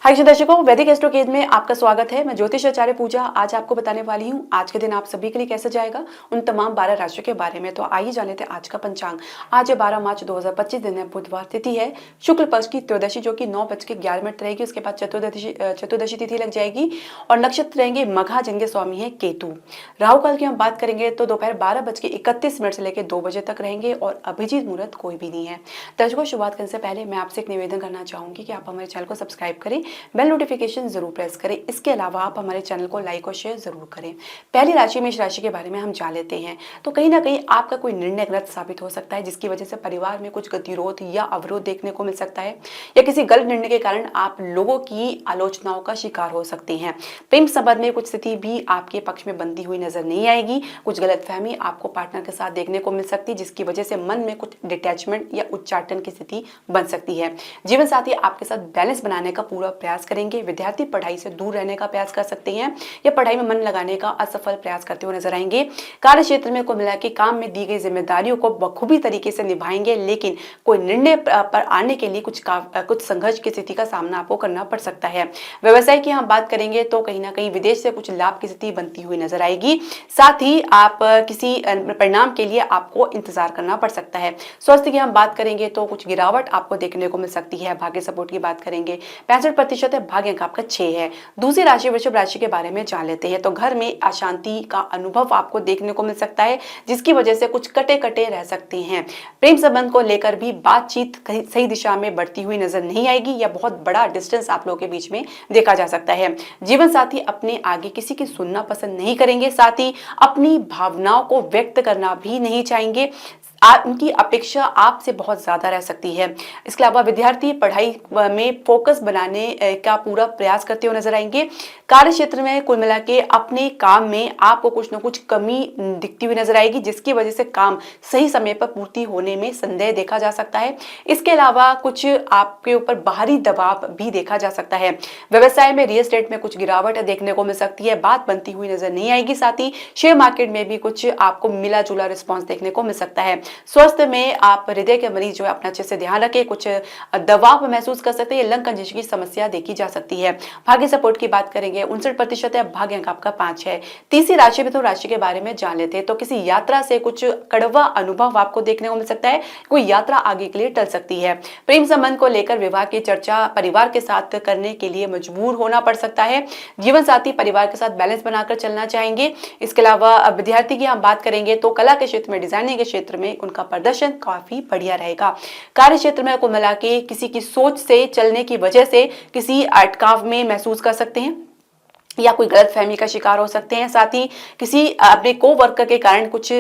हाय दर्शकों, वैदिक एस्ट्रोकेज में आपका स्वागत है। मैं ज्योतिष आचार्य पूजा आज आपको बताने वाली हूँ आज के दिन आप सभी के लिए कैसे जाएगा उन तमाम 12 राशियों के बारे में। तो आइए जान लेते हैं आज का पंचांग। आज है 12 मार्च 2025, दिन है बुधवार, तिथि है शुक्ल पक्ष की त्रयोदशी जो कि 9:11 रहेगी। उसके बाद चतुर्दशी तिथि लग जाएगी और नक्षत्र रहेंगे मघा, जिनके स्वामी है केतु। राहु काल की हम बात करेंगे तो दोपहर 12:31 से लेकर 2 बजे तक रहेंगे और अभिजीत मुहूर्त कोई भी नहीं है। दर्शकों, शुरुआत करने से पहले मैं आपसे एक निवेदन करना चाहूंगी कि आप हमारे चैनल को सब्सक्राइब करें, बेल नोटिफिकेशन जरूर प्रेस करें। इसके अलावा आप हमारे चैनल को लाइक और शेयर जरूर करें। पहली राशि मेष राशि के बारे में हम जान लेते हैं। तो कहीं ना कहीं आपका कोई निर्णय गलत साबित हो सकता है, जिसकी वजह से परिवार में कुछ गतिरोध या अवरोध देखने को मिल सकता है, या किसी गलत निर्णय के कारण आप लोगों की आलोचनाओं का शिकार हो सकते हैं। प्रेम संबंध में कुछ स्थिति भी आपके पक्ष में बनती हुई नजर नहीं आएगी। कुछ गलतफहमी आपको पार्टनर के साथ देखने को मिल सकती है, जिसकी वजह से मन में कुछ डिटैचमेंट या उच्चाटन की स्थिति बन सकती है। जीवन साथी आपके साथ बैलेंस बनाने का पूरा प्रयास करेंगे। विद्यार्थी पढ़ाई से दूर रहने का प्रयास कर सकते हैं या पढ़ाई में मन लगाने का असफल प्रयास करते हुए नजर आएंगे। कार्य क्षेत्र में कुल मिला के काम में दी गई जिम्मेदारियों को बखूबी तरीके से निभाएंगे, लेकिन कोई निर्णय पर आने के लिए कुछ संघर्ष की स्थिति का सामना आपको करना पड़ सकता है। व्यवसाय की हम बात करेंगे तो कहीं ना कहीं विदेश से कुछ लाभ की स्थिति बनती हुई नजर आएगी। साथ ही आप किसी परिणाम के लिए आपको इंतजार करना पड़ सकता है। स्वास्थ्य की हम बात करेंगे तो कुछ गिरावट आपको देखने को मिल सकती है। भाग्य सपोर्ट की बात करेंगे 65% है, भाग्य अंक आपका 6 है। दूसरी राशि वृषभ राशि के बारे में जान लेते हैं। तो घर में अशांति का अनुभव आपको देखने को मिल सकता है, जिसकी वजह से कुछ कटे कटे रह सकते हैं। प्रेम संबंध को लेकर भी बातचीत सही दिशा में बढ़ती हुई नजर नहीं आएगी या बहुत बड़ा डिस्टेंस आप लोगों के बीच में देखा जा सकता है। जीवन साथी अपने आगे किसी की सुनना पसंद नहीं करेंगे, साथ ही अपनी भावनाओं को व्यक्त करना भी नहीं चाहेंगे। उनकी अपेक्षा आपसे बहुत ज्यादा रह सकती है। इसके अलावा विद्यार्थी पढ़ाई में फोकस बनाने का पूरा प्रयास करते हुए नजर आएंगे। कार्य क्षेत्र में कुल मिला के अपने काम में आपको कुछ न कुछ कमी दिखती हुई नजर आएगी, जिसकी वजह से काम सही समय पर पूर्ति होने में संदेह देखा जा सकता है। इसके अलावा कुछ आपके ऊपर बाहरी दबाव भी देखा जा सकता है। व्यवसाय में रियल एस्टेट में कुछ गिरावट देखने को मिल सकती है, बात बनती हुई नजर नहीं आएगी। साथ ही शेयर मार्केट में भी कुछ आपको मिला जुला रिस्पॉन्स देखने को मिल सकता है। स्वास्थ्य में आप हृदय के मरीज जो है अपना अच्छे से ध्यान रखें, कुछ दबाव महसूस कर सकते हैं। लंग कंजश की समस्या देखी जा सकती है। भाग्य सपोर्ट की बात करेंगे 59% है, भाग्य अंक आपका 5 है। तीसरी राशि मिथुन राशि के बारे में जान लेते हैं। तो किसी यात्रा से कुछ कड़वा अनुभव आपको देखने को मिल सकता है। कोई यात्रा आगे के लिए टल सकती है। प्रेम संबंध को लेकर विवाह की चर्चा परिवार के साथ करने के लिए मजबूर होना पड़ सकता है। जीवन साथी परिवार के साथ बैलेंस बनाकर चलना चाहेंगे। इसके अलावा विद्यार्थी की हम बात करेंगे तो कला के क्षेत्र में, डिजाइनिंग के क्षेत्र में उनका प्रदर्शन काफी बढ़िया रहेगा। कार्य क्षेत्र में कुल मिला के किसी की सोच से चलने की वजह से किसी अटकाव में महसूस कर सकते हैं या कोई गलतफहमी का शिकार हो सकते हैं। साथ ही किसी अपने को वर्कर के कारण कुछ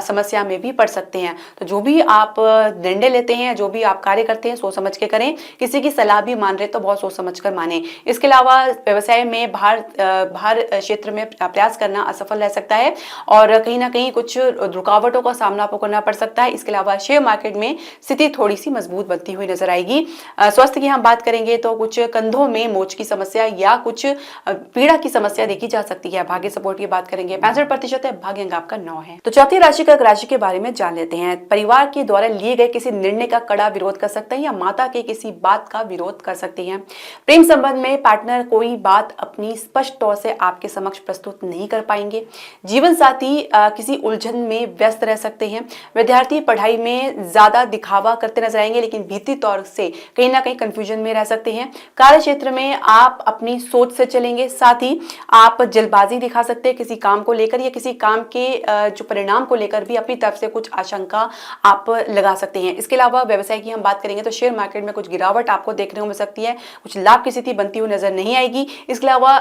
समस्या में भी पड़ सकते हैं। तो जो भी आप निर्णय लेते हैं, जो भी आप कार्य करते हैं, सोच समझ के करें। किसी की सलाह भी मान रहे तो बहुत सोच समझ कर माने। इसके अलावा व्यवसाय में बाहर क्षेत्र में प्रयास करना असफल रह सकता है और कहीं ना कहीं कुछ रुकावटों का सामना आपको करना पड़ सकता है। इसके अलावा शेयर मार्केट में स्थिति थोड़ी सी मजबूत बनती हुई नजर आएगी। स्वास्थ्य की हम बात करेंगे तो कुछ कंधों में मोच की समस्या या कुछ पीड़ा की समस्या देखी जा सकती है। भाग्य सपोर्ट की बात करेंगे 65% है, भाग्य अंक आपका 9 है। तो चौथी राशि के बारे में जान लेते हैं। परिवार के द्वारा लिए गए किसी निर्णय का कड़ा विरोध कर सकते हैं या माता के किसी बात का विरोध कर सकते हैं। प्रेम संबंध में पार्टनर कोई बात अपनी स्पष्ट तौर से आपके समक्ष प्रस्तुत नहीं कर पाएंगे। जीवन साथी किसी उलझन में व्यस्त रह सकते हैं। विद्यार्थी पढ़ाई में ज्यादा दिखावा करते नजर आएंगे, लेकिन भीतरी तौर से कहीं ना कहीं कंफ्यूजन में रह सकते हैं। कार्य क्षेत्र में आप अपनी सोच से चलेंगे। साथ ही आप जल्दबाजी दिखा सकते हैं किसी काम को लेकर या किसी काम के जो परिणाम को लेकर भी अपनी तरफ से कुछ आशंका आप लगा सकते हैं। इसके अलावा व्यवसाय की हम बात करेंगे तो शेयर मार्केट में कुछ गिरावट आपको देखने को मिल सकती है। कुछ लाभ की स्थिति बनती हुई नजर नहीं आएगी। इसके अलावा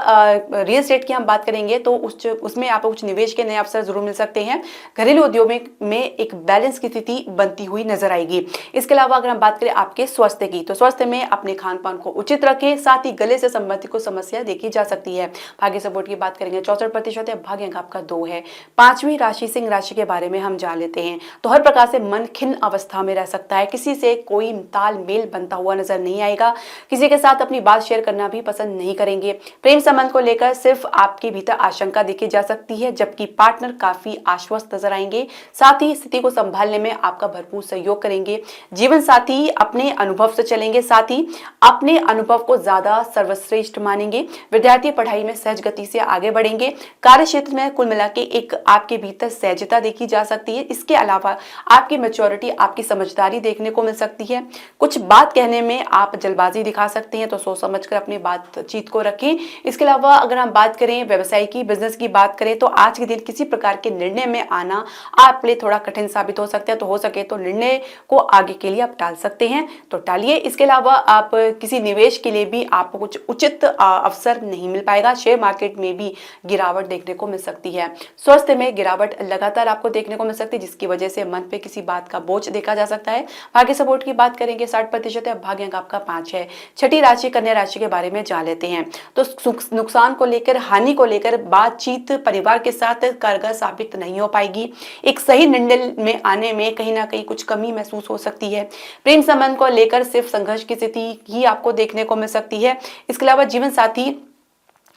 रियल एस्टेट की हम बात करेंगे तो उसमें आपको कुछ निवेश के नए अवसर जरूर मिल सकते हैं। घरेलू उद्योग में एक बैलेंस की स्थिति बनती हुई नजर आएगी। इसके अलावा अगर हम बात करें आपके स्वास्थ्य की, तो स्वास्थ्य में अपने खान पान को उचित रखें। साथ ही गले से संबंधित कुछ समस्या देखी जा सकती है। भाग्य सपोर्ट की बात करेंगे 64% है, भाग्य अंक आपका 2 है। 5वीं राशि सिंह राशि के बारे में हम जान लेते हैं। तो हर प्रकार से मन खिन्न अवस्था में रह सकता है, किसी से कोई तालमेल बनता हुआ नजर नहीं आएगा, किसी के साथ अपनी बात शेयर करना भी पसंद नहीं करेंगे। प्रेम संबंध को लेकर सिर्फ आपके भीतर आशंका देखी जा सकती है, जबकि पार्टनर काफी आश्वस्त नजर आएंगे। साथ ही स्थिति को संभालने में आपका भरपूर सहयोग करेंगे। जीवन साथी अपने अनुभव से चलेंगे, साथ ही अपने अनुभव को ज्यादा सर्वश्रेष्ठ मानेंगे। विद्यार्थी पढ़ाई में सहज गति से आगे बढ़ेंगे। कार्य क्षेत्र में कुल मिला के एक आपके भीतर सहजता देखी जा सकती है। इसके अलावा आपकी मैच्योरिटी, आपकी समझदारी देखने को मिल सकती है। कुछ बात कहने में आप जल्दबाजी दिखा सकते हैं, तो सोच समझकर अपनी बातचीत को रखें। इसके अलावा अगर हम बात करें व्यवसाय की, बिजनेस की बात करें, तो आज के दिन किसी प्रकार के निर्णय में आना आप लिए थोड़ा कठिन साबित हो सकता है, तो हो सके तो निर्णय को आगे के लिए आप टाल सकते हैं, तो टालिए। इसके अलावा आप किसी निवेश के लिए भी आपको कुछ उचित अवसर नहीं मिल पाएगा। शेयर मार्केट में भी गिरावट देखने को मिल सकती है। स्वास्थ्य में गिरावट लगातार आपको देखने को मिल सकती है, जिसकी वजह से मन पे किसी बात का बोझ देखा जा सकता है। भाग्य सपोर्ट की बात करेंगे 60% है, भाग्य अंक आपका 5 है। छठी राशि कन्या राशि के बारे में जान लेते हैं। तो नुकसान को लेकर, हानि को लेकर बातचीत परिवार के साथ कारगर साबित नहीं हो पाएगी। एक सही निर्णय में आने में कहीं ना कहीं कुछ कमी महसूस हो सकती है। प्रेम संबंध को लेकर सिर्फ संघर्ष की स्थिति ही आपको देखने को मिल सकती है। इसके अलावा जीवन साथी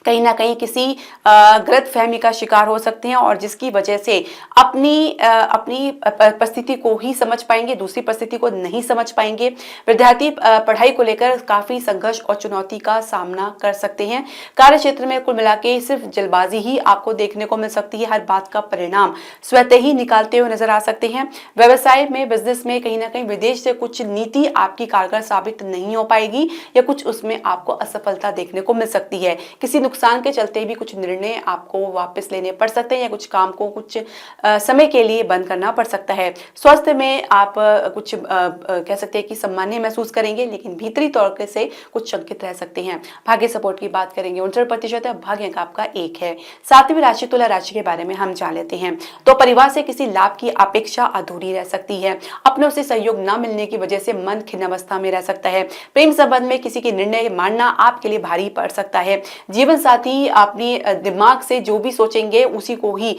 कहीं ना कहीं किसी गलतफहमी का शिकार हो सकते हैं, और जिसकी वजह से अपनी परिस्थिति को ही समझ पाएंगे, दूसरी परिस्थिति को नहीं समझ पाएंगे। विद्यार्थी पढ़ाई को लेकर काफी संघर्ष और चुनौती का सामना कर सकते हैं। कार्य क्षेत्र में कुल मिला के सिर्फ जल्दबाजी ही आपको देखने को मिल सकती है। हर बात का परिणाम स्वतः ही निकालते हुए नजर आ सकते हैं। व्यवसाय में, बिजनेस में कहीं ना कहीं विदेश से कुछ नीति आपकी कारगर साबित नहीं हो पाएगी, या कुछ उसमें आपको असफलता देखने को मिल सकती है। किसी नुकसान के चलते भी कुछ निर्णय आपको वापस लेने पड़ सकते हैं, या कुछ काम को कुछ समय के लिए बंद करना पड़ सकता है। स्वास्थ्य में आप कुछ कह सकते हैं कि सम्मान्य महसूस करेंगे, लेकिन भीतरी तौर से कुछ शंकित रह सकते हैं। भाग्य सपोर्ट की बात करेंगे 69% है, भाग्य अंक आपका 1 है। 7वीं राशि तुला राशि के बारे में हम जान लेते हैं। तो परिवार से किसी लाभ की अपेक्षा अधूरी रह सकती है। अपनों से सहयोग न मिलने की वजह से मन खिन्न अवस्था में रह सकता है। प्रेम संबंध में किसी के निर्णय मानना आपके लिए भारी पड़ सकता है। जीवन साथी अपनी दिमाग से जो भी सोचेंगे उसी को ही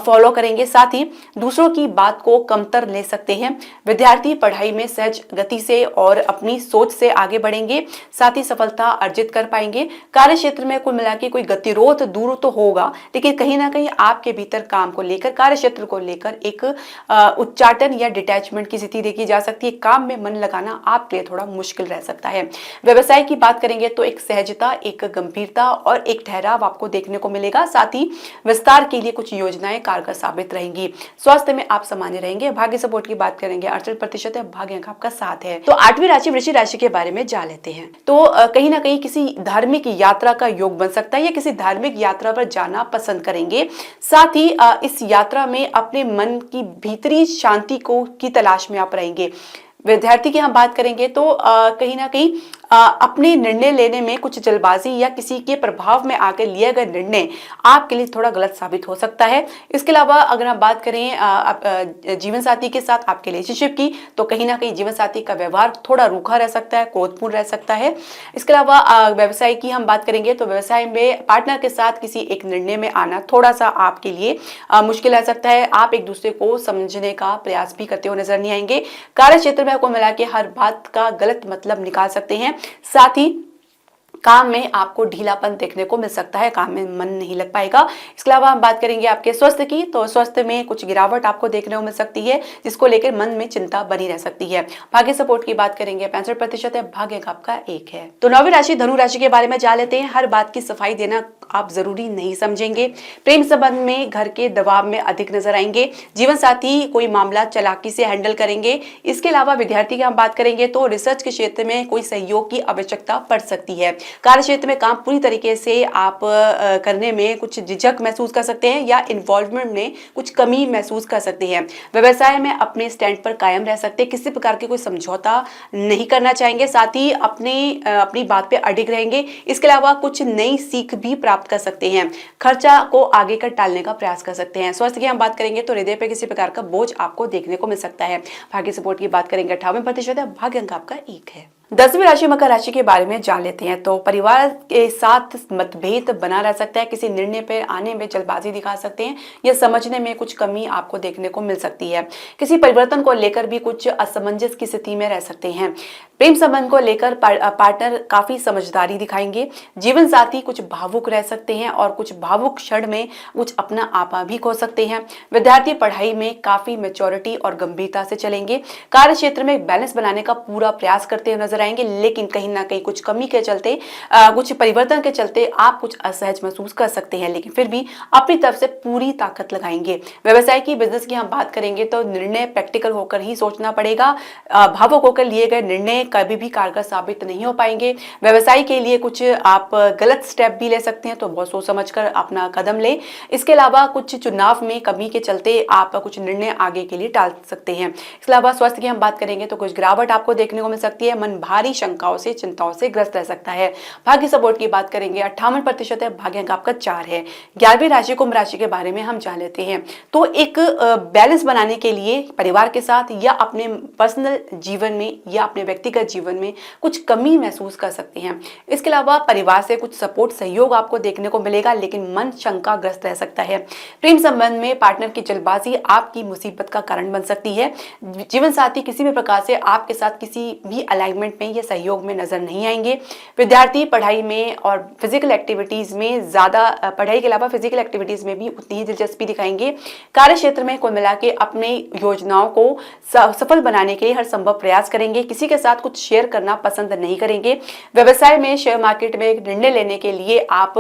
फॉलो करेंगे, साथ ही दूसरों की बात को कमतर ले सकते हैं। विद्यार्थी पढ़ाई में सहज गति से और अपनी सोच से आगे बढ़ेंगे, साथ ही सफलता अर्जित कर पाएंगे। कार्य क्षेत्र में कुल मिला के कोई गतिरोध दूर तो होगा, लेकिन कहीं ना कहीं आपके भीतर काम को लेकर, कार्य क्षेत्र को लेकर एक उच्चाटन या डिटैचमेंट की स्थिति देखी जा सकती है। काम में मन लगाना आपके लिए थोड़ा मुश्किल रह सकता है। व्यवसाय की बात करेंगे तो एक सहजता, एक गंभीरता और एक ठहराव आपको देखने को मिलेगा। साथ ही विस्तार के लिए कुछ योजनाएं कारगर साबित रहेंगी। स्वास्थ्य में आप सामान्य रहेंगे। भाग्य सपोर्ट की बात करेंगे 68% है, भाग्य अंक आपका 7 है। तो 8वीं राशि वृश्चिक राशि के बारे में जान लेते हैं। तो कहीं ना कहीं किसी धार्मिक यात्रा का योग बन सकता है, या किसी धार्मिक यात्रा पर जाना पसंद करेंगे। साथ ही इस यात्रा में अपने मन की भीतरी शांति की तलाश में आप रहेंगे। विद्यार्थी की हम बात करेंगे तो कहीं ना कहीं अपने निर्णय लेने में कुछ जल्दबाजी या किसी के प्रभाव में आकर लिया गया निर्णय आपके लिए थोड़ा गलत साबित हो सकता है। इसके अलावा अगर हम बात करें जीवन साथी के साथ आपके रिलेशनशिप की, तो कहीं ना कहीं जीवन साथी का व्यवहार थोड़ा रूखा रह सकता है, क्रोधपूर्ण रह सकता है। इसके अलावा व्यवसाय की हम बात करेंगे तो व्यवसाय में पार्टनर के साथ किसी एक निर्णय में आना थोड़ा सा आपके लिए मुश्किल रह सकता है। आप एक दूसरे को समझने का प्रयास भी करते हुए नजर नहीं आएंगे। कार्य क्षेत्र में आपको मिला के हर बात का गलत मतलब निकाल सकते हैं। साथ ही काम में आपको ढीलापन देखने को मिल सकता है, काम में मन नहीं लग पाएगा। इसके अलावा हम बात करेंगे आपके स्वास्थ्य की, तो स्वास्थ्य में कुछ गिरावट आपको देखने को मिल सकती है, जिसको लेकर मन में चिंता बनी रह सकती है। भाग्य सपोर्ट की बात करेंगे 65% है, भाग्य अंक आपका 1 है। तो 9वीं राशि धनु राशि के बारे में जान लेते हैं। हर बात की सफाई देना आप जरूरी नहीं समझेंगे। प्रेम संबंध में घर के दबाव में अधिक नजर आएंगे। जीवन साथी कोई मामला चालाकी से हैंडल करेंगे। इसके अलावा विद्यार्थी की हम बात करेंगे तो रिसर्च के क्षेत्र में कोई सहयोग की आवश्यकता पड़ सकती है। कार्य क्षेत्र में काम पूरी तरीके से आप करने में कुछ झिझक महसूस कर सकते हैं, या इन्वॉल्वमेंट में कुछ कमी महसूस कर सकते हैं। व्यवसाय में अपने स्टैंड पर कायम रह सकते हैं, किसी प्रकार के कोई समझौता नहीं करना चाहेंगे, साथ ही अपनी बात पे अडिग रहेंगे। इसके अलावा कुछ नई सीख भी प्राप्त कर सकते हैं। खर्चा को आगे कर टालने का प्रयास कर सकते हैं। स्वास्थ्य की हम बात करेंगे तो हृदय पर किसी प्रकार का बोझ आपको देखने को मिल सकता है। भाग्य सपोर्ट की बात करेंगे 58% है, भाग्य अंक आपका 1 है। 10वीं राशि मकर राशि के बारे में जान लेते हैं। तो परिवार के साथ मतभेद बना रह सकता है, किसी निर्णय पर आने में जल्दबाजी दिखा सकते हैं या समझने में कुछ कमी आपको देखने को मिल सकती है। किसी परिवर्तन को लेकर भी कुछ असमंजस की स्थिति में रह सकते हैं। प्रेम संबंध को लेकर पार्टनर काफी समझदारी दिखाएंगे। जीवन साथी कुछ भावुक रह सकते हैं और कुछ भावुक क्षण में कुछ अपना आपा भी खो सकते हैं। विद्यार्थी पढ़ाई में काफी मैच्योरिटी और गंभीरता से चलेंगे। कार्य क्षेत्र में बैलेंस बनाने का पूरा प्रयास करते हुए नजर आएंगे, लेकिन कहीं ना कहीं कुछ कमी के चलते कुछ परिवर्तन के चलते आप कुछ असहज महसूस कर सकते हैं, लेकिन फिर भी अपनी तरफ से पूरी ताकत लगाएंगे। व्यवसाय की बिजनेस की हम बात करेंगे तो निर्णय प्रैक्टिकल होकर ही सोचना पड़ेगा। भावुक होकर लिए गए निर्णय कभी भी कारगर साबित नहीं हो पाएंगे। व्यवसाय के लिए कुछ आप गलत स्टेप भी ले सकते हैं, तो बहुत सोच समझकर अपना कदम ले। इसके अलावा कुछ चुनाव में कमी के चलते आप कुछ निर्णय आगे के लिए टाल सकते हैं। इसके अलावा स्वास्थ्य की हम बात करेंगे तो कुछ गिरावट आपको देखने को मिल सकती है। मन भारी शंकाओं से चिंताओं से ग्रस्त रह सकता है। भाग्य सपोर्ट की बात करेंगे 58% है, भाग्य अंक आपका 4 है। 11वीं राशि कुंभ राशि के बारे में हम जान लेते हैं। तो एक बैलेंस बनाने के लिए परिवार के साथ या अपने पर्सनल जीवन में या अपने व्यक्तिगत जीवन में कुछ कमी महसूस कर सकते हैं। इसके अलावा परिवार से कुछ सपोर्ट सहयोग आपको देखने को मिलेगा, लेकिन मन शंकाग्रस्त रह सकता है। प्रेम संबंध में पार्टनर की जल्दबाजी आपकी मुसीबत का कारण बन सकती है। जीवन साथी किसी भी प्रकार से आपके साथ किसी भी अलाइनमेंट में या सहयोग में नजर नहीं आएंगे। विद्यार्थी पढ़ाई में और फिजिकल एक्टिविटीज में ज्यादा पढ़ाई के अलावा फिजिकल एक्टिविटीज में भी उतनी ही दिलचस्पी दिखाएंगे। कार्य क्षेत्र में कुल मिला के अपने योजनाओं को सफल बनाने के लिए हर संभव प्रयास करेंगे। किसी के साथ कुछ शेयर करना पसंद नहीं करेंगे। व्यवसाय में शेयर मार्केट में एक निर्णय लेने के लिए आप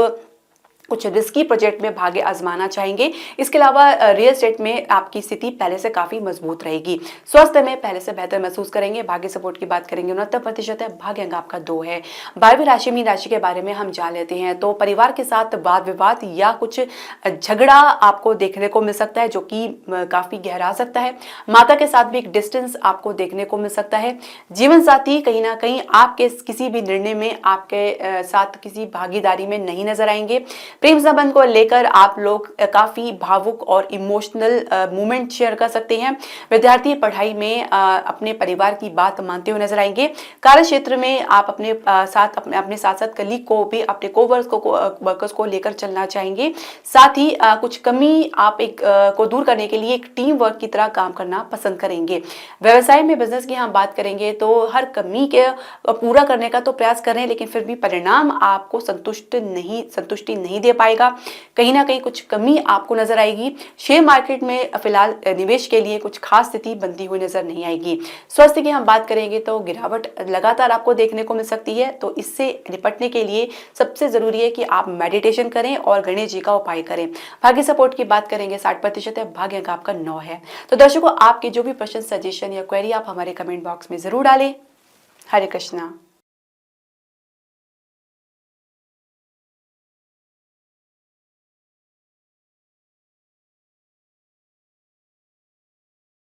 कुछ रिस्की प्रोजेक्ट में भाग्य आजमाना चाहेंगे। इसके अलावा रियल एस्टेट में आपकी स्थिति पहले से काफी मजबूत रहेगी। स्वास्थ्य में पहले से बेहतर महसूस करेंगे। भाग्य सपोर्ट की बात करेंगे 69% है, भाग्य अंक आपका 2 है। 12वीं राशि मीन राशि के बारे में हम जान लेते हैं। तो परिवार के साथ वाद विवाद या कुछ झगड़ा आपको देखने को मिल सकता है, जो कि काफी गहरा सकता है। माता के साथ भी एक डिस्टेंस आपको देखने को मिल सकता है। जीवन साथी कहीं ना कहीं आपके किसी भी निर्णय में आपके साथ किसी भागीदारी में नहीं नजर आएंगे। प्रेम संबंध को लेकर आप लोग काफी भावुक और इमोशनल मोमेंट शेयर कर सकते हैं। विद्यार्थी पढ़ाई में अपने परिवार की बात मानते हुए नजर आएंगे। कार्य क्षेत्र में आप अपने साथ कलीग को भी अपने वर्कर्स को लेकर चलना चाहेंगे। साथ ही कुछ कमी आप को दूर करने के लिए एक टीम वर्क की तरह काम करना पसंद करेंगे। व्यवसाय में बिजनेस की हम बात करेंगे तो हर कमी के पूरा करने का तो प्रयास करें, लेकिन फिर भी परिणाम आपको संतुष्टि नहीं दे पाएगा। कहीं ना कहीं कुछ कमी आपको नजर आएगी। शेयर मार्केट में फिलहाल निवेश के लिए कुछ खास स्थिति बनती हुई नजर नहीं आएगी। स्वास्थ्य की हम बात करेंगे तो गिरावट लगातार आपको देखने को मिल सकती है, तो इससे निपटने के लिए सबसे जरूरी है कि आप मेडिटेशन करें और गणेश जी का उपाय करें। भाग्य सपोर्ट की बात करेंगे 60% है, भाग्य अंक आपका 9 है। तो दर्शकों, आपके जो भी प्रश्न, सजेशन या क्वेरी आप हमारे कमेंट बॉक्स में जरूर डालें। हरे कृष्णा।